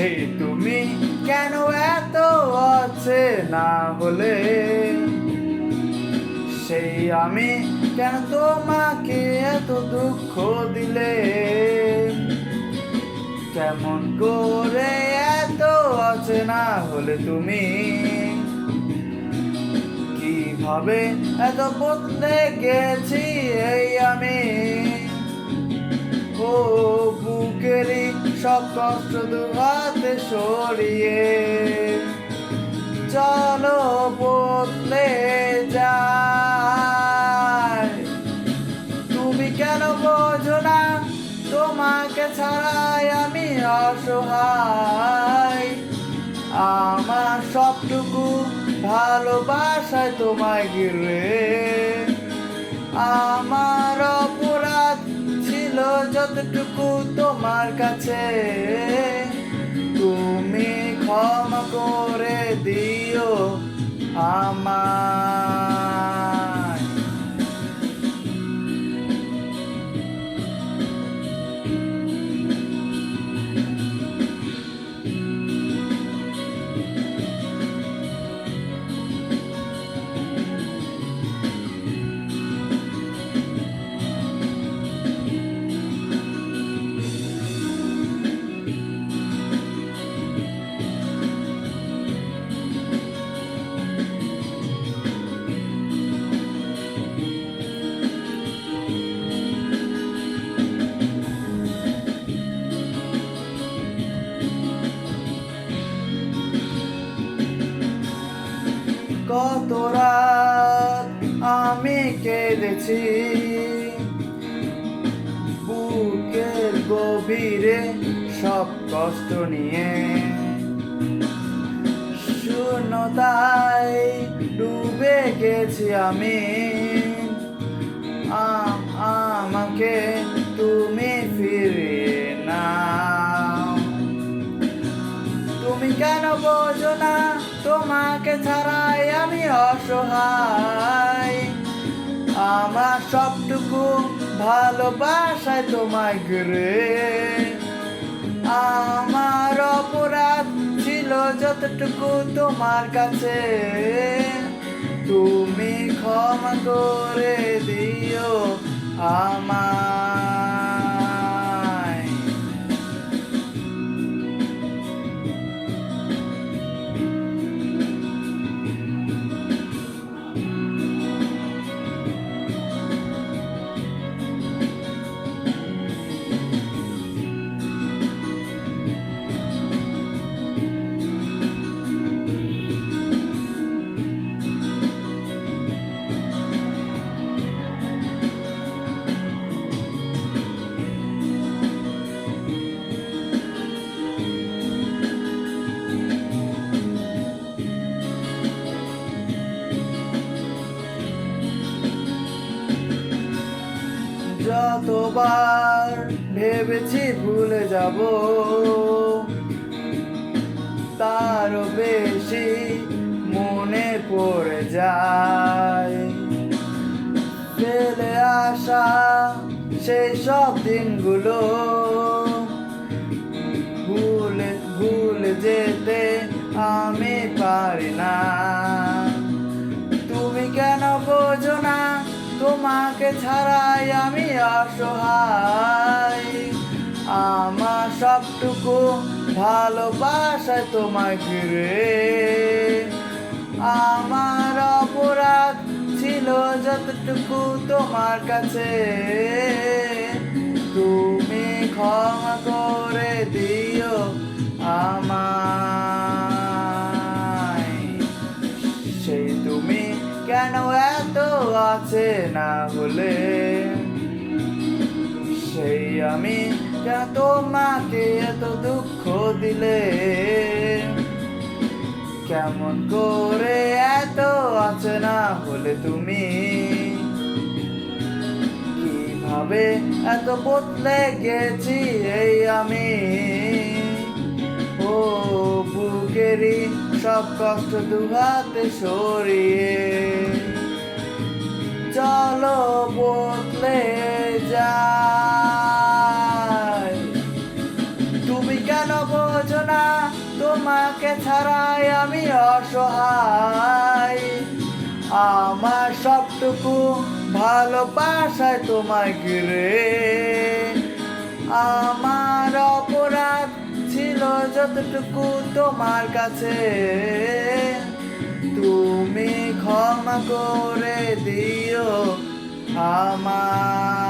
সেই তুমি কেন এত আছে না হলে, সেই আমি কেন তোমাকে এত দুঃখ দিলে, কেমন করে এত আছে না হলে তুমি, কিভাবে এত বদলে গেছি এই আমি। ও বুকেরই সব কষ্ট দু হাতে সরিয়ে চলো বদলে যায়। তুমি কেন বোঝো না তোমাকে ছাড়াই আমি অসহায়, আমার সবটুকু ভালোবাসায় তোমায় ঘিরে। আমার অপরাধ ছিল যতটুকু তোমার কাছে, তুমি ক্ষমা করে দিও আমায়। কত রাত আমি কেঁদেছি বুকের গভীরে সব কষ্ট নিয়ে, শূন্যতায় ডুবে গেছি আমি। আমাকে তুমি ফিরিয়ে নাও। তুমি কেন বোঝো না তোমাকে ছাড়াই আমি অসহায়, আমার সবটুকু ভালোবাসায় তোমায় ঘিরে। আমার অপরাধ ছিল যতটুকু তোমার কাছে, তুমি ক্ষমা করে দিও আমায়। যতবার ভেবেছি ভুলে যাব, তারও বেশি মনে পড়ে যায়। ফেলে আসা সেই সব দিনগুলো ভুলে যেতে আমি পারি না। তুমি কেন বোঝো না তোমাকে ছাড়াই আমি অসহায়, আমার সবটুকু ভালোবাসায় তোমায় ঘিরে। আমার অপরাধ ছিল যতটুকু তোমার কাছে, তুমি ক্ষমা করে দিও আমায়। সেই তুমি কেন এত আছে না হলে, সেই আমি কেন তোমাকে এত দুঃখ দিলে, কেমন করে এত আছে না হলে তুমি, কিভাবে এত বদলে গেছি এই আমি। ও বুকেরই সব কষ্ট দু হাতে সরিয়ে চলো বদলে যায়। তুমি কেন বোঝো না আমি অসহায়, আমার সবটুকু ভালোবাসায় তোমায় ঘিরে। আমার অপরাধ ছিল যতটুকু তোমার কাছে, তুমি ক্ষমা করে দিও আমায়।